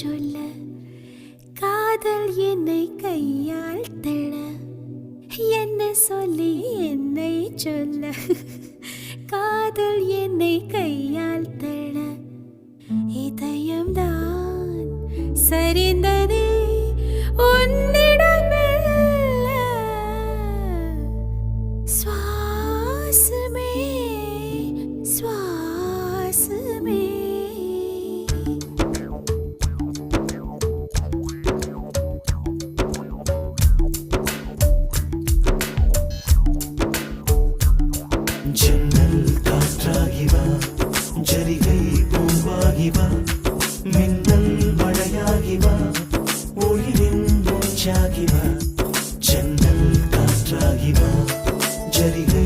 சொல்ல காதல் என்னை கையால் தள்ள என்ன சொல்லி என்னை சொல்ல காதல் என்னை கையால் தள்ள இதயம்தான் சரிந்ததே உன்னிடமே சுவாசமே சுவாசமே ஜன்னல் காற்றாகிவா ஜரிகை பூவாகிவா மின்னல் மழையாகிவா ஒளிரின் மூச்சாகிவா ஜன்னல் காற்றாகிவா ஜரிகை